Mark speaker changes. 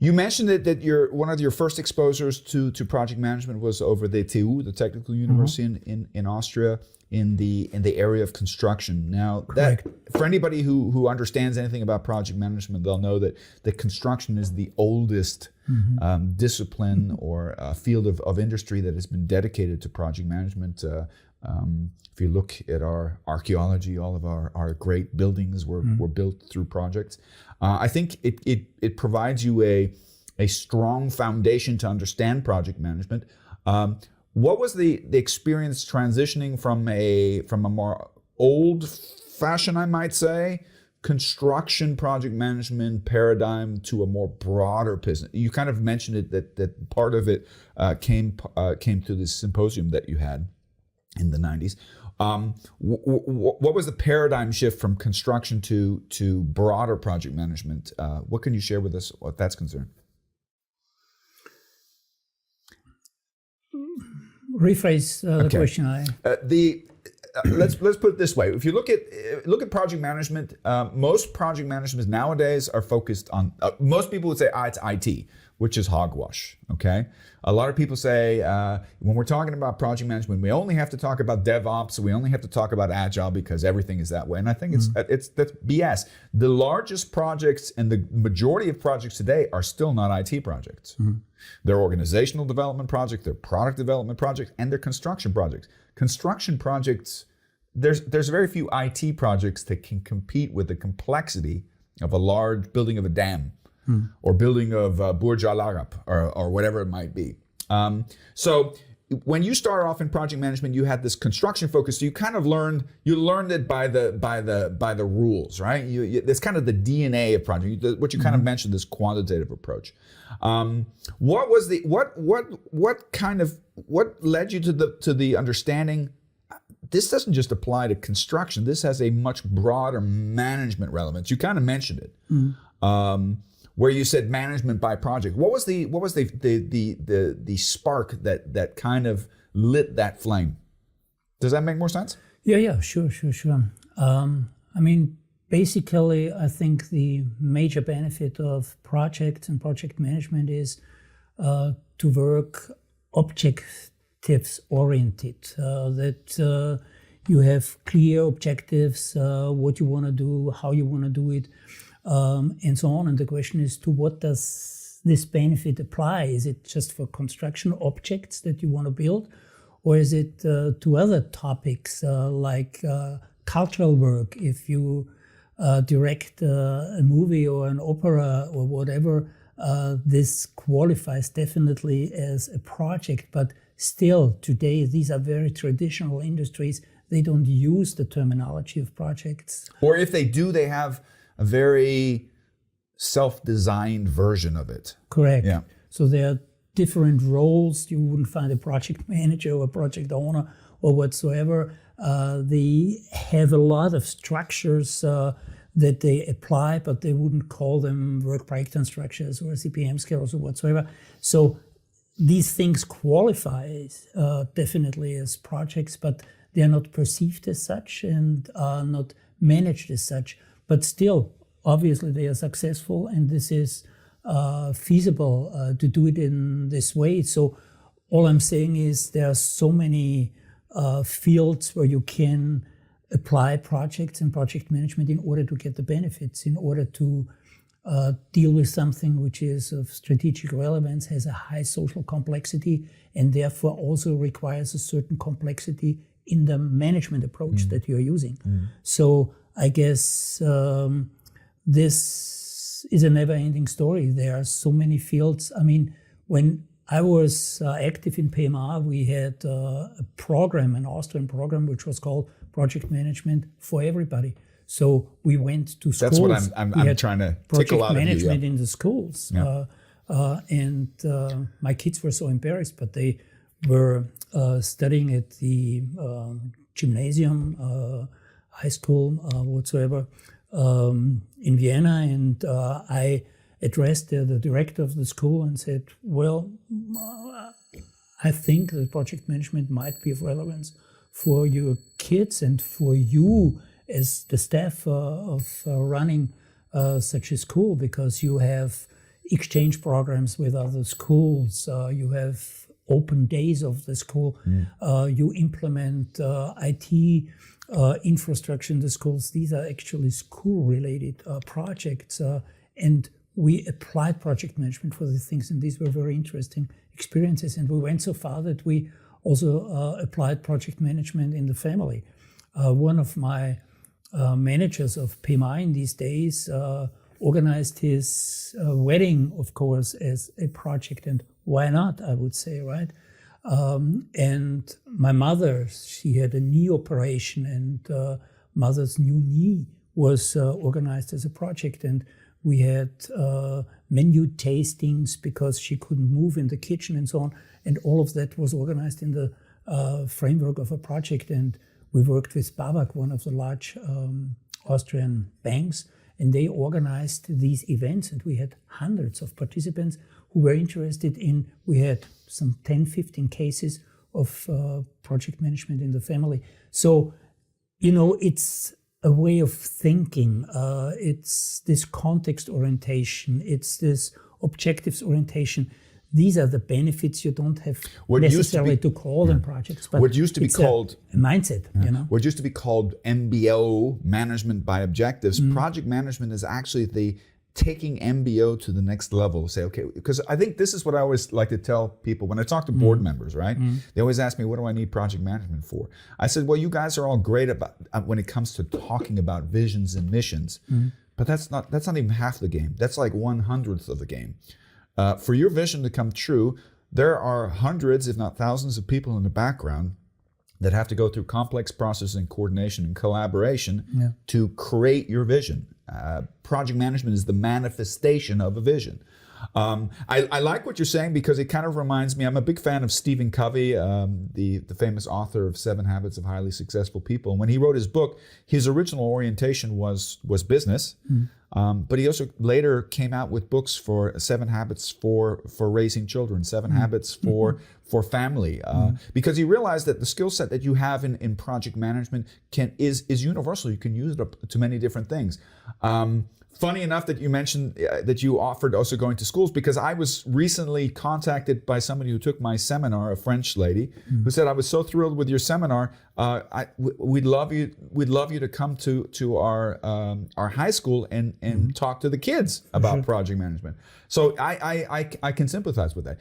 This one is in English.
Speaker 1: You mentioned that one of your first exposures to project management was over the TU, the Technical University in Austria, in the area of construction. Now, that for anybody who understands anything about project management, they'll know that construction is the oldest discipline or field of industry that has been dedicated to project management. If you look at our archaeology, all of our great buildings were built through projects. I think it provides you a strong foundation to understand project management. What was the experience transitioning from a more old-fashioned, I might say, construction project management paradigm to a more broader business? You kind of mentioned it that part of it came to this symposium that you had in the 90s. What was the paradigm shift from construction to broader project management? What can you share with us what that's concerned?
Speaker 2: Rephrase the question.
Speaker 1: Let's put it this way. If you look at project management, most project management nowadays are focused on. Most people would say, it's IT, which is hogwash. Okay, a lot of people say when we're talking about project management, we only have to talk about DevOps. We only have to talk about Agile because everything is that way. And I think that's BS. The largest projects and the majority of projects today are still not IT projects. They're organizational development projects, they're product development projects, and they're construction projects. Construction projects, there's very few IT projects that can compete with the complexity of a large building of a dam or building of Burj Al Arab or whatever it might be. So when you started off in project management, you had this construction focus. So you kind of learned it by the rules, right? It's kind of the DNA of project. What you kind of mentioned, this quantitative approach. What led you to the understanding? This doesn't just apply to construction. This has a much broader management relevance. You kind of mentioned it, where you said management by project. What was the spark that kind of lit that flame? Does that make more sense?
Speaker 2: Yeah, sure. I mean, basically, I think the major benefit of projects and project management is to work objectives oriented, that you have clear objectives, what you want to do, how you want to do it, and so on. And the question is, to what does this benefit apply? Is it just for construction objects that you want to build? Or is it to other topics like cultural work? If you direct a movie or an opera or whatever, this qualifies definitely as a project. But still, today, these are very traditional industries. They don't use the terminology of projects.
Speaker 1: Or if they do, they have a very self-designed version of it.
Speaker 2: Correct.
Speaker 1: Yeah.
Speaker 2: So there are different roles. You wouldn't find a project manager or a project owner or whatsoever. They have a lot of structures that they apply, but they wouldn't call them work breakdown structures or CPM scales or whatsoever. So these things qualify definitely as projects, but they are not perceived as such and are not managed as such. But still, obviously, they are successful, and this is feasible to do it in this way. So all I'm saying is there are so many fields where you can apply projects and project management in order to get the benefits, in order to deal with something which is of strategic relevance, has a high social complexity, and therefore also requires a certain complexity in the management approach that you're using. So I guess this is a never-ending story. There are so many fields. I mean, when I was active in PMR, we had a program, an Austrian program, which was called Project Management for Everybody. So we went to schools.
Speaker 1: That's what I'm trying to tickle out of you.
Speaker 2: Project management in the schools. Yeah. And my kids were so embarrassed, but they were studying at the gymnasium, high school, whatsoever, in Vienna. And I addressed the director of the school and said, well, I think that project management might be of relevance for your kids and for you as the staff of running such a school, because you have exchange programs with other schools. You have open days of the school. You implement IT infrastructure in the schools. These are actually school-related projects. And we applied project management for these things, and these were very interesting experiences. And we went so far that we also applied project management in the family. One of my managers of PMI in these days organized his wedding, of course, as a project, and why not, I would say, right? And my mother, she had a knee operation, and mother's new knee was organized as a project, and we had menu tastings because she couldn't move in the kitchen and so on, and all of that was organized in the framework of a project. And we worked with BAWAG, one of the large Austrian banks, and they organized these events, and we had hundreds of participants who were interested in, we had some 10, 15 cases of project management in the family. So, it's a way of thinking. It's this context orientation. It's this objectives orientation. These are the benefits. You don't have necessarily to call them projects, but
Speaker 1: what used to be called
Speaker 2: a mindset.
Speaker 1: What used to be called MBO, management by objectives. Project management is actually the taking MBO to the next level. Say, okay, because I think this is what I always like to tell people when I talk to board members, right? They always ask me, what do I need project management for? I said, well, you guys are all great about when it comes to talking about visions and missions, but that's not even half the game. That's like 1/100th of the game. For your vision to come true, there are hundreds, if not thousands, of people in the background that have to go through complex processes and coordination and collaboration to create your vision. Project management is the manifestation of a vision. I like what you're saying because it kind of reminds me, I'm a big fan of Stephen Covey, the famous author of 7 Habits of Highly Successful People. And when he wrote his book, his original orientation was business, but he also later came out with books for 7 Habits for raising children, 7 Habits for family, because he realized that the skill set that you have in project management is universal. You can use it up to many different things. Funny enough that you mentioned that you offered also going to schools, because I was recently contacted by somebody who took my seminar, a French lady, who said, I was so thrilled with your seminar. We'd love you to come to our high school and talk to the kids about project management. So I can sympathize with that.